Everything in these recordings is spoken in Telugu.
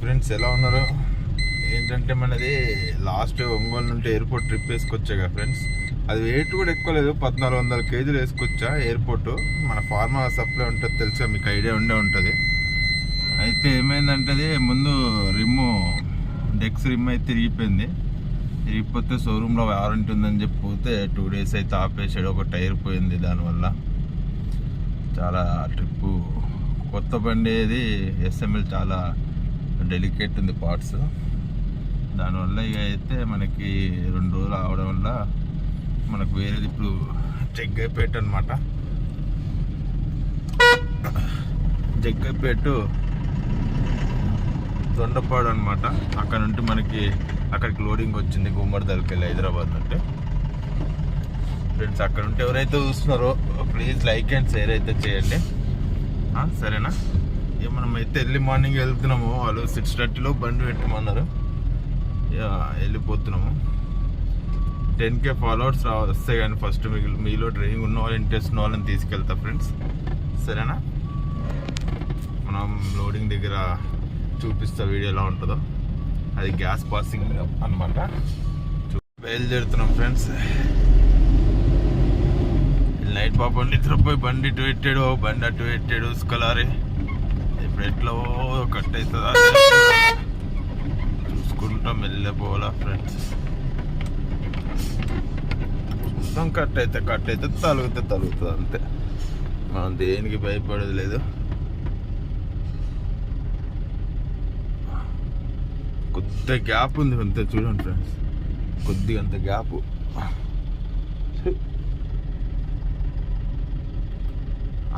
ఫ్రెండ్స్ ఎలా ఉన్నారు? ఏంటంటే మనది లాస్ట్ ఒంగోలు నుండి ఎయిర్పోర్ట్ ట్రిప్ వేసుకొచ్చా కదా ఫ్రెండ్స్. అది వెయిట్ కూడా ఎక్కువ లేదు, 1400 కేజీలు వేసుకొచ్చా. ఎయిర్పోర్ట్ మన ఫార్మా సప్లై ఉంటుంది తెలుసా, మీకు ఐడియా ఉండే ఉంటుంది. అయితే ఏమైందంటే అది ముందు డెక్స్ రిమ్ అయితే తిరిగిపోయింది. తిరిగిపోతే షోరూంలో వారంటీ ఉందని చెప్పి పోతే 2 days అయితే ఆపేసాడు. ఒక టైర్ పోయింది, దానివల్ల చాలా ట్రిప్పు. కొత్త బండి ఏది ఎస్ఎంఎల్ చాలా డెలికేట్ ఉంది పార్ట్స్, దానివల్ల ఇక అయితే మనకి 2 రోజులు అవడం వల్ల మనకు వేరేది ఇప్పుడు జగ్గైపేట అనమాట. జగ్గైపేట దొండపాడు అనమాట. అక్కడ నుండి మనకి అక్కడికి లోడింగ్ వచ్చింది గుమ్మడిదలకి వెళ్ళి హైదరాబాద్ నుండి. ఫ్రెండ్స్ అక్కడ ఉంటే ఎవరైతే చూస్తున్నారో ప్లీజ్ లైక్ అండ్ షేర్ అయితే చేయండి, సరేనా? ఇక మనం అయితే ఎర్లీ మార్నింగ్ వెళ్తున్నాము. వాళ్ళు 6:30లో బండి పెట్టమన్నారు, వెళ్ళిపోతున్నాము. 10K ఫాలోవర్స్ వస్తాయి కానీ ఫస్ట్ మీలో డ్రైవింగ్ ఉన్న వాళ్ళు, ఇంట్రెస్ట్ ఉన్న వాళ్ళని తీసుకెళ్తా ఫ్రెండ్స్, సరేనా? మనం లోడింగ్ దగ్గర చూపిస్తా వీడియో ఎలా ఉంటుందో. అది గ్యాస్ పాసింగ్ అనమాట. బయలుదేరుతున్నాం ఫ్రెండ్స్. నైట్ పాపం నిద్రపోయి బండి ఇటు పెట్టాడు, బండి అటు పెట్టాడు, ఉసుకలారి. ఇప్పుడు ఎట్లా కట్ అవుతుందా చూసుకుంటాం, వెళ్ళిపోవాలా ఫ్రెండ్స్. మొత్తం కట్ అయితే తలుగుతుంది అంతే. మనం దేనికి భయపడేది లేదు. కొద్దిగా గ్యాప్ ఉంది అంతే, చూడండి ఫ్రెండ్స్, కొద్దిగా అంత గ్యాప్.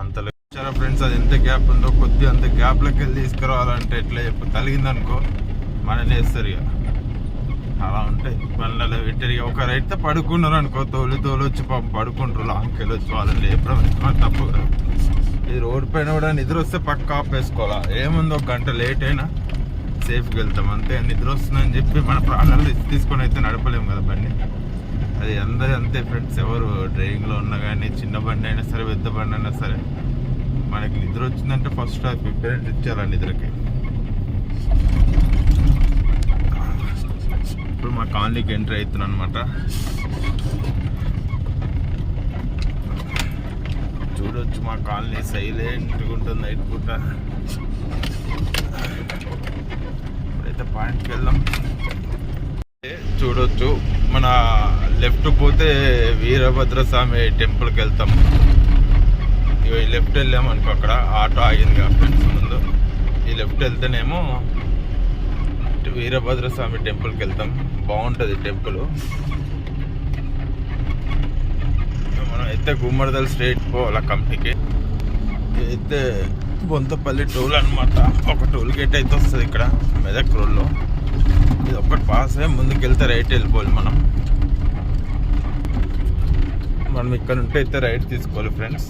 అంత వచ్చారా ఫ్రెండ్స్, అది ఎంత గ్యాప్ ఉందో కొద్దిగా అంత గ్యాప్లోకి వెళ్ళి తీసుకురావాలంటే ఎట్లా చెప్పు, తలిగిందనుకో మననే వేస్తారు. ఇక అలా ఉంటాయి బండ్లలో పెట్టారు. ఇక ఒకరు అయితే పడుకున్నారు అనుకో, తోలు వచ్చి పడుకుంటారు, లాంగ్కి వెళ్ళి వచ్చి వాళ్ళని లేపడం తప్పు కదా. ఇది రోడ్డు పైన కూడా నిద్ర వస్తే పక్క ఆపేసుకోవాలా. ఏముంది, 1 గంట లేట్ అయినా సేఫ్గా వెళ్తాం అంతే. నిద్ర వస్తుందని చెప్పి మన ప్రాణాలు తీసుకొని అయితే నడపలేము కదా బండి. అది అందరూ అంతే ఫ్రెండ్స్, ఎవరు డ్రైవింగ్లో ఉన్నా కానీ, చిన్న బండి అయినా సరే పెద్ద బండి అయినా సరే, మనకి నిద్ర వచ్చిందంటే ఫస్ట్ ప్రిపేరెన్స్ ఇచ్చారు ఆ నిద్రకి. ఇప్పుడు మా కాలనీకి ఎంట్రీ అవుతున్నాను అనమాట. చూడొచ్చు మా కాలనీ సైలెంట్గా ఉంటుంది నైట్ పూట. ఇప్పుడైతే పాయింట్కి వెళ్దాం. చూడొచ్చు మన లెఫ్ట్ పోతే వీరభద్రస్వామి టెంపుల్కి వెళ్తాం. ఇక లెఫ్ట్ వెళ్ళాము అనుకో, అక్కడ ఆటో ఆగింది కదా ఫ్రెండ్స్ ముందు. ఈ లెఫ్ట్ వెళ్తేనేమో వీరభద్రస్వామి టెంపుల్కి వెళ్తాం. బాగుంటుంది టెంపుల్. మనం అయితే గుమ్మడిదల స్ట్రైట్ పోవాల కంపెనీకి. అయితే బొంతపల్లి టోల్ అనమాట. ఒక టోల్ గేట్ అయితే వస్తుంది ఇక్కడ మెదక్ రోడ్లో. ఇది ఒక్కటి పాస్ అయ్యి ముందుకు వెళ్తే రైట్ వెళ్ళిపోవాలి. మనం ఇక్కడ ఉంటే అయితే రైట్ తీసుకోవాలి ఫ్రెండ్స్.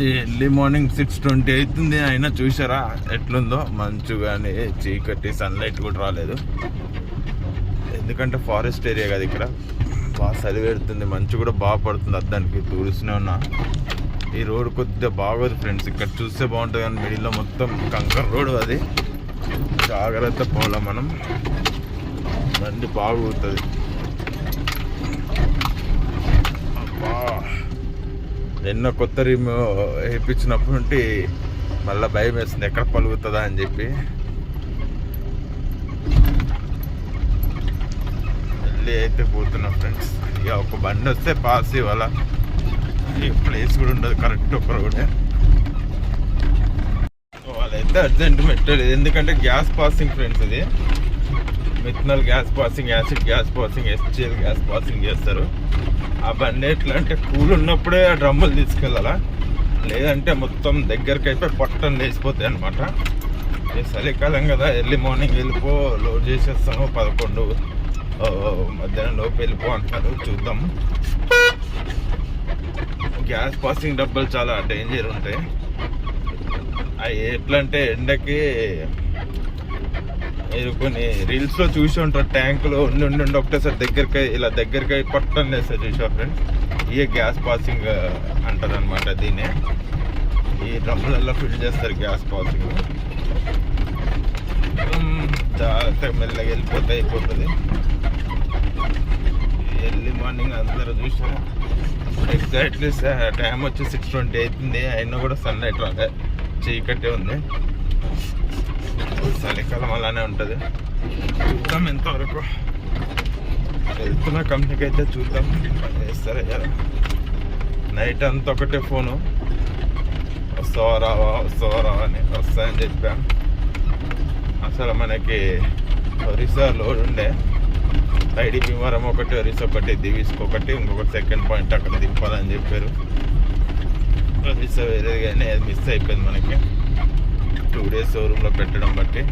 ఎర్లీ మార్నింగ్ 6:20 అవుతుంది, అయినా చూసారా ఎట్లుందో మంచు కానీ, చీకటి, సన్లైట్ కూడా రాలేదు. ఎందుకంటే ఫారెస్ట్ ఏరియా కదా ఇక్కడ, బాగా చలి పెడుతుంది, మంచు కూడా బాగా పడుతుంది అద్దానికి. టూరిస్ట్నే ఉన్నా. ఈ రోడ్ కొద్దిగా బాగోదు ఫ్రెండ్స్, ఇక్కడ చూస్తే బాగుంటుంది కానీ మిడిల్లో మొత్తం కంకర్ రోడ్. అది జాగ్రత్త పోవాలా మనం, బండి బాగుతుంది. ఎన్నో కొత్త రిమ్ వేయించినప్పుడు నుండి మళ్ళీ భయం వేస్తుంది ఎక్కడ పలుగుతుందా అని చెప్పి. వెళ్ళి అయితే పోతున్నాం ఫ్రెండ్స్. ఇక ఒక బండి వస్తే పాస్ ఇవాళ, ప్లేస్ కూడా ఉండదు కరెక్ట్ ఒక రోడ్. వాళ్ళైతే అర్జెంట్ పెట్టలేదు, ఎందుకంటే గ్యాస్ పాసింగ్ ఫ్రెండ్స్. ఇది methanol gas passing, acid gas passing, HCl gas passing చేస్తారు. ఆ బండి ఎట్లా అంటే కూల్ ఉన్నప్పుడే ఆ డ్రమ్ములు తీసుకెళ్ళాలా, లేదంటే మొత్తం దగ్గరికి అయిపోయి పట్టని లేచిపోతాయి అనమాట. చలికాలం కదా, ఎర్లీ మార్నింగ్ వెళ్ళిపో, లోడ్ చేసేస్తాము. 11 మధ్యాహ్నం లోపు వెళ్ళిపో అంటారు. చూద్దాం. గ్యాస్ పాసింగ్ డబ్బాలు చాలా డేంజర్ ఉంటాయి. అవి ఎట్లా అంటే ఎండకి, మీరు కొన్ని రీల్స్లో చూసి ఉంటారు, ట్యాంకులో ఉండి ఒకటేసారి దగ్గరికి పట్టని లేస్తారు చూసా ఫ్రెండ్స్. ఇవే గ్యాస్ పాసింగ్ అంటారు అనమాట దీన్ని. ఈ డ్రమ్ములలో ఫిల్ చేస్తారు గ్యాస్ పాసింగ్. జాగ్రత్తగా మెల్లగా వెళ్ళిపోతే అయిపోతుంది. ఎర్లీ మార్నింగ్ అందరూ చూసారు. ఎగ్జాక్ట్లీ టైం వచ్చి 6:20 అవుతుంది. అయినా కూడా సన్ లైట్ రాలే, చీకట్టే ఉంది. చలికాలం అలానే ఉంటుంది. చూద్దాం ఎంతవరకు వెళ్తున్న కంపెనీకి అయితే చూద్దాం వేస్తారా. నైట్ అంతా ఒకటే ఫోను, వస్తావా రావా అని వస్తాయని చెప్పాం. అసలు మనకి ఒరిస్సా లోడ్ ఉండే, ఐడి భీమవరం ఒకటి, ఒరిస్సా ఒకటి, దివిస్కి ఒకటి, ఇంకొకటి సెకండ్ పాయింట్ అక్కడ దింపాలని చెప్పారు. ఒరిస్సా వేరే కానీ అది మిస్ అయిపోయింది మనకి 2 days షోరూంలో పెట్టడం బట్టి.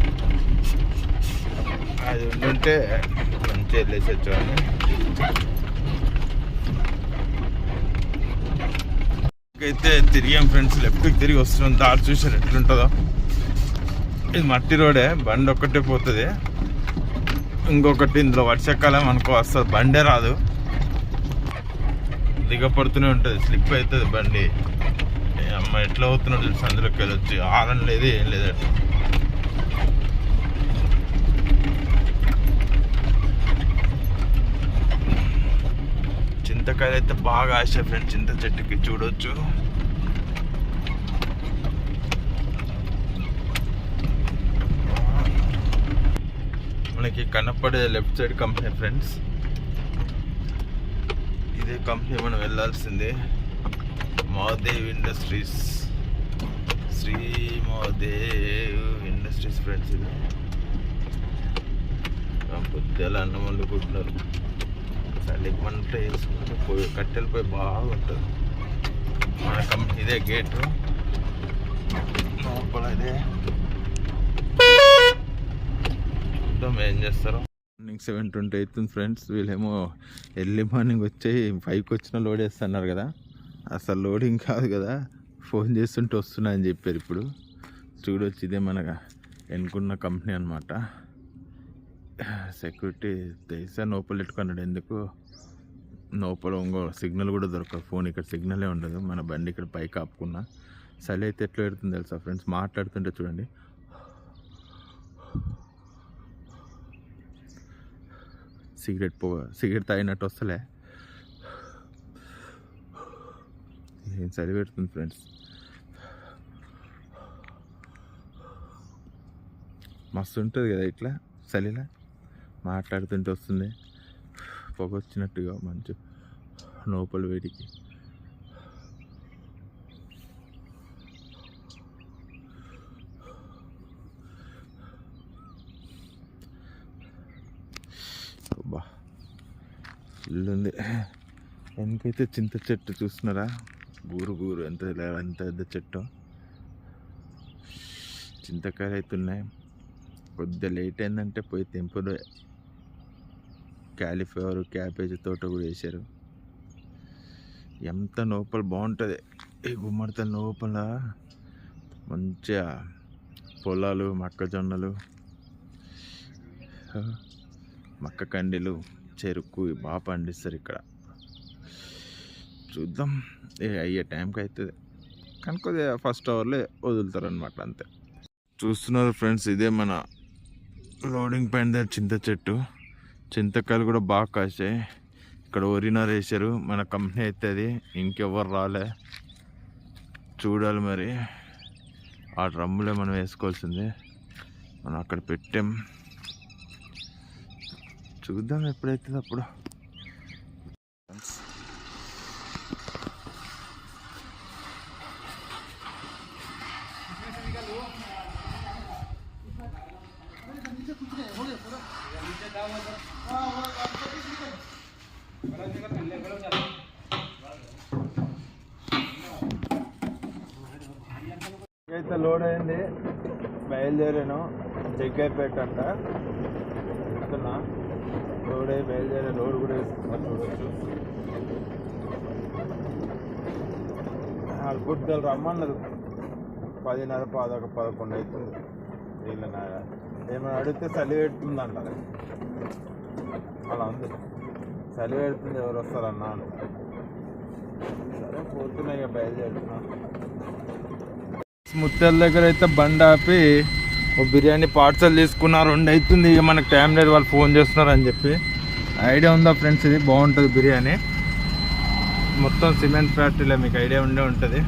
అది ఉండుంటే మంచిగా వెళ్ళేసి వచ్చేవాడిని. అయితే తిరిగాం ఫ్రెండ్స్, లెఫ్ట్కి తిరిగి వస్తున్నాం. దారి చూసారు ఎట్లుంటుందో. ఇది మట్టి రోడే, బండి ఒక్కటే పోతుంది. ఇంకొకటి ఇందులో వర్షాకాలం అనుకో అసలు బండే రాదు, దిగపడుతూనే ఉంటుంది, స్లిప్ అవుతుంది బండి. అమ్మ ఎట్లా అవుతున్నాడు తెలుసు, అందులోకి వెళ్ళొచ్చి ఆరం లేదు ఏం లేదు. చింతకాయలు అయితే బాగా ఆశ ఫ్రెండ్స్, చింత చెట్టుకి చూడొచ్చు. మనకి కనపడే లెఫ్ట్ సైడ్ కంపెనీ ఫ్రెండ్స్. ఇదే కంపెనీ మనం వెళ్ళాల్సిందే, Mahadev Industries, Shri Mahadev Industries friends. ఇది పొద్దుల అన్నం వండుకుంటున్నారు. చలికి మంట వేసుకుంటే పోయి కట్టెలు పోయి బాగుంటుంది. మన కంపెనీ ఇదే గేటు లోపల. ఇదే చూద్దాం ఏం చేస్తారో. మార్నింగ్ 7:20 అవుతుంది ఫ్రెండ్స్. వీళ్ళేమో ఎర్లీ మార్నింగ్ వచ్చి 5కి వచ్చిన లోడ్ వేస్తున్నారు కదా. అసలు లోడింగ్ కాదు కదా, ఫోన్ చేస్తుంటే వస్తున్నా అని చెప్పారు. ఇప్పుడు చూడొచ్చు, ఇదే మనగా ఎన్నుకున్న కంపెనీ అనమాట. సెక్యూరిటీ తెలుసా లోపల పెట్టుకున్నాడు. ఎందుకు లోపల ఇంకో సిగ్నల్ కూడా దొరకదు, ఫోన్ ఇక్కడ సిగ్నలే ఉండదు. మన బండి ఇక్కడ పైకి ఆపుకున్నా. చలి అయితే ఎట్లా పెడుతుంది తెలుసా ఫ్రెండ్స్, మాట్లాడుతుంటే చూడండి. సిగరెట్ తాగినట్టు వస్తలే, ఏం చలి పెడుతుంది ఫ్రెండ్స్. మస్తు ఉంటుంది కదా ఇట్లా చలిలా మాట్లాడుతుంటే వస్తుంది, పొగ వచ్చినట్టుగా మంచి లోపల వేడికి. అబ్బా ఇల్లు ఉంది. వెనకైతే చింత చెట్టు చూస్తున్నారా, గూరు ఎంత పెద్ద చెట్టు. చింతకాయలు అయితే ఉన్నాయి. కొద్దిగా లేట్ అయిందంటే పోయి తెంపుడు. క్యాలీఫ్లవర్, క్యాబేజీ తోట కూడా వేశారు. ఎంత లోపల బాగుంటుంది. ఈ గుమ్మడితల లోపల మంచిగా పొలాలు, మొక్కజొన్నలు, మక్క కండీలు, చెరుకు బాగా పండిస్తారు ఇక్కడ. చూద్దాం అయ్యే టైంకి అవుతుంది, కానీ కొద్దిగా ఫస్ట్ అవర్లో వదులుతారు అనమాట, అంతే. చూస్తున్నారు ఫ్రెండ్స్, ఇదే మన లోడింగ్ పైన చింత చెట్టు. చింతకాయలు కూడా బాగా కాసాయి. ఇక్కడ ఒరినారు వేసారు. మన కంపెనీ అయితే అది ఇంకెవ్వరు రాలే. చూడాలి మరి. ఆ డ్రమ్ములే మనం వేసుకోవాల్సిందే. మనం అక్కడ పెట్టాం, చూద్దాం ఎప్పుడైతుంది అప్పుడు. అయితే లోడ్ అయింది, బయలుదేరాను. జగ్గైపేట అంట చెప్తున్నా. లోడ్ అయ్యి బయలుదేరే, లోడ్ కూడా వేసుకున్నా చూడవచ్చు. వాళ్ళు గుడ్డలు రమ్మన్నారు. 10:30, 11 అవుతుంది. వీళ్ళ ఏమైనా అడిగితే చలి పెడుతుందంట, అలా ఉంది. చలి పెడుతుంది, ఎవరు వస్తారన్నా అని. సరే పోతున్నా, ఇక బయలుదేరుతున్నా. ముత్యాల దగ్గర అయితే బండి ఆపి ఓ బిర్యానీ పార్సల్ తీసుకున్నా 2 అవుతుంది. ఇక మనకు టైం లేదు, వాళ్ళు ఫోన్ చేస్తున్నారు అని చెప్పి. ఐడియా ఉందా ఫ్రెండ్స్? ఇది బాగుంటుంది బిర్యానీ, మొత్తం సిమెంట్ ఫ్యాక్టరీలో, మీకు ఐడియా ఉండే ఉంటుంది.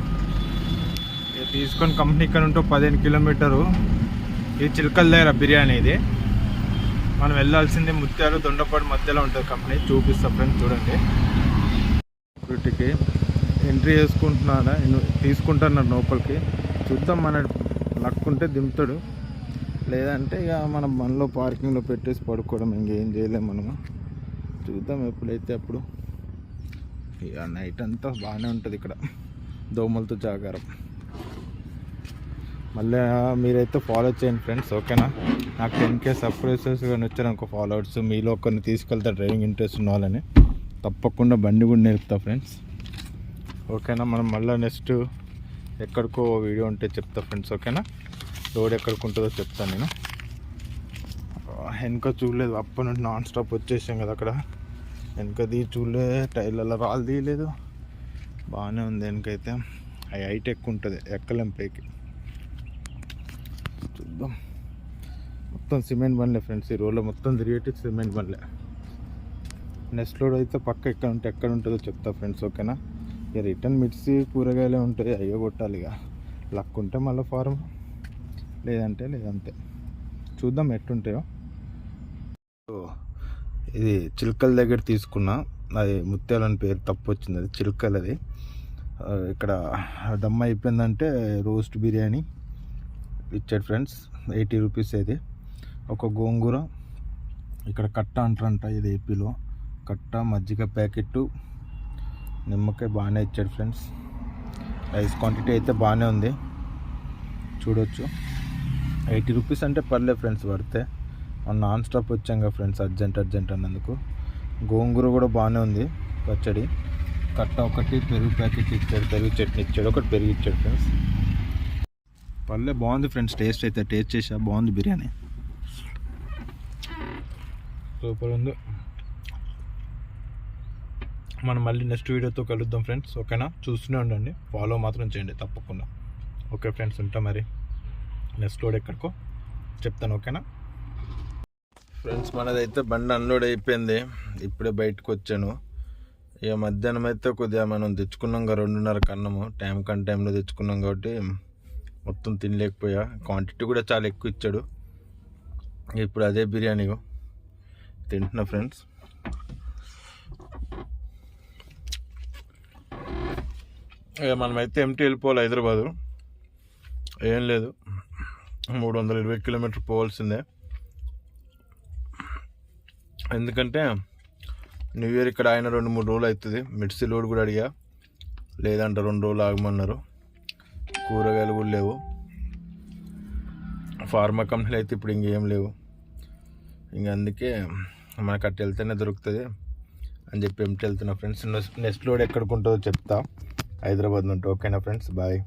ఇది తీసుకొని కంపెనీ ఇక్కడ ఉంటే 15 కిలోమీటరు. ఇది చిలకల దగ్గర బిర్యానీ. ఇది మనం వెళ్ళాల్సింది ముత్యాలు దొండపాడు మధ్యలో ఉంటుంది కంపెనీ. చూపిస్తా ఫ్రెండ్స్, చూడండి. వీటికి ఎంట్రీ చేసుకుంటున్నారా, తీసుకుంటున్నారు లోపలికి. చూద్దాం, మన లక్ ఉంటే దింపుతాడు, లేదంటే ఇక మనం మనలో పార్కింగ్లో పెట్టేసి పడుకోవడం, ఇంకేం చేయలేము మనము. చూద్దాం ఎప్పుడైతే అప్పుడు. ఇక నైట్ అంతా బాగానే ఉంటుంది ఇక్కడ, దోమలతో జాగారం. మళ్ళీ మీరైతే ఫాలో చేయండి ఫ్రెండ్స్, ఓకేనా? నాకు 10K సబ్స్క్రైబర్స్ కానీ వచ్చారనుకో, ఫాలోవర్స్, మీలో ఒకరిని తీసుకెళ్తా డ్రైవింగ్ ఇంట్రెస్ట్ ఉన్న వాళ్ళని. తప్పకుండా బండి కూడా నేర్పుతా ఫ్రెండ్స్, ఓకేనా? మనం మళ్ళీ నెక్స్ట్ ఎక్కడికో వీడియో ఉంటే చెప్తా ఫ్రెండ్స్, ఓకేనా? రోడ్ ఎక్కడికి ఉంటుందో చెప్తాను నేను. వెనక చూడలేదు, అప్పటి నుండి నాన్ స్టాప్ వచ్చేసాం కదా అక్కడ. వెనకది చూడలేదు, టైర్లలో రాళ్ళు తీయలేదు. బాగానే ఉంది వెనకైతే. హైట్ ఎక్కువ ఉంటుంది, ఎక్కలేం పైకి. చూద్దాం. మొత్తం సిమెంట్ బండ్లే ఫ్రెండ్స్, ఈ రోడ్లో మొత్తం తిరిగేటి సిమెంట్ బండ్లే. నెక్స్ట్ రోడ్ అయితే పక్క ఎక్కడ ఉంటుందో చెప్తా ఫ్రెండ్స్, ఓకేనా? ఇక రిటర్న్ మిర్చి కూరగాయలే ఉంటాయి, అయ్యో కొట్టాలి. ఇక లక్ ఉంటే మళ్ళీ ఫారం, లేదంటే లేదంతే. చూద్దాం ఎట్టుంటాయో. ఇది చిలకల దగ్గర తీసుకున్నా, అది ముత్యాలని పేరు తప్పు వచ్చింది, అది చిలకలది. ఇక్కడ దమ్ అయిపోయిందంటే రోస్ట్ బిర్యానీ ఇచ్చాడు ఫ్రెండ్స్, 80 రూపీస్. ఇది ఒక గోంగూర, ఇక్కడ కట్ట అంటారంట, ఇది ఏపీలో కట్ట, మజ్జిగ ప్యాకెట్టు, నిమ్మకాయ బాగానే ఇచ్చాడు ఫ్రెండ్స్. రైస్ క్వాంటిటీ అయితే బాగానే ఉంది, చూడొచ్చు. 80 రూపీస్ అంటే పర్లేదు ఫ్రెండ్స్, పడితే. మనం నాన్ స్టాప్ వచ్చాం కదా ఫ్రెండ్స్, అర్జెంట్ అన్నందుకు. గోంగూర కూడా బాగానే ఉంది, పచ్చడి. కట్ట ఒకటి, పెరుగు ప్యాకెట్ ఇచ్చాడు, పెరుగు చట్నీ ఇచ్చాడు, ఒకటి పెరుగు ఇచ్చాడు ఫ్రెండ్స్. పర్లే, బాగుంది ఫ్రెండ్స్. టేస్ట్ అయితే టేస్ట్ చేసా, బాగుంది బిర్యానీ, సూపర్ ఉంది. మనం మళ్ళీ నెక్స్ట్ వీడియోతో కలుద్దాం ఫ్రెండ్స్, ఓకేనా? చూస్తూనే ఉండండి, ఫాలో మాత్రం చేయండి తప్పకుండా. ఓకే ఫ్రెండ్స్, ఉంటా మరి. నెక్స్ట్ లోడ్ ఎక్కడికో చెప్తాను, ఓకేనా ఫ్రెండ్స్? మనదైతే బండి అన్లోడ్ అయిపోయింది, ఇప్పుడే బయటకు వచ్చాను. ఇక మధ్యాహ్నం అయితే కొద్దిగా మనం తెచ్చుకున్నాం కదా 2:30 అన్నము, టైంలో తెచ్చుకున్నాం కాబట్టి మొత్తం తినలేకపోయా. క్వాంటిటీ కూడా చాలా ఎక్కువ ఇచ్చాడు. ఇప్పుడు అదే బిర్యానీ తింటున్నా ఫ్రెండ్స్. ఇక మనమైతే ఎంటీ వెళ్ళిపోవాలి హైదరాబాదు, ఏం లేదు, 320 కిలోమీటర్ పోవాల్సిందే. ఎందుకంటే న్యూ ఇయర్ ఇక్కడ ఆయన 2-3 రోజులు అవుతుంది. మిర్చి లోడ్ కూడా అడిగా, లేదంటే 2 రోజులు ఆగమన్నారు. కూరగాయలు కూడా లేవు, ఫార్మా కంపెనీలు అయితే ఇప్పుడు ఇంకేం లేవు. ఇంక అందుకే మనకు అట్టు వెళ్తేనే దొరుకుతుంది అని చెప్పి ఎంటీ వెళ్తున్నా ఫ్రెండ్స్. నెక్స్ట్ లోడ్ ఎక్కడికి ఉంటుందో చెప్తా హైదరాబాద్ నుండి, ఓకేనా ఫ్రెండ్స్? బాయ్.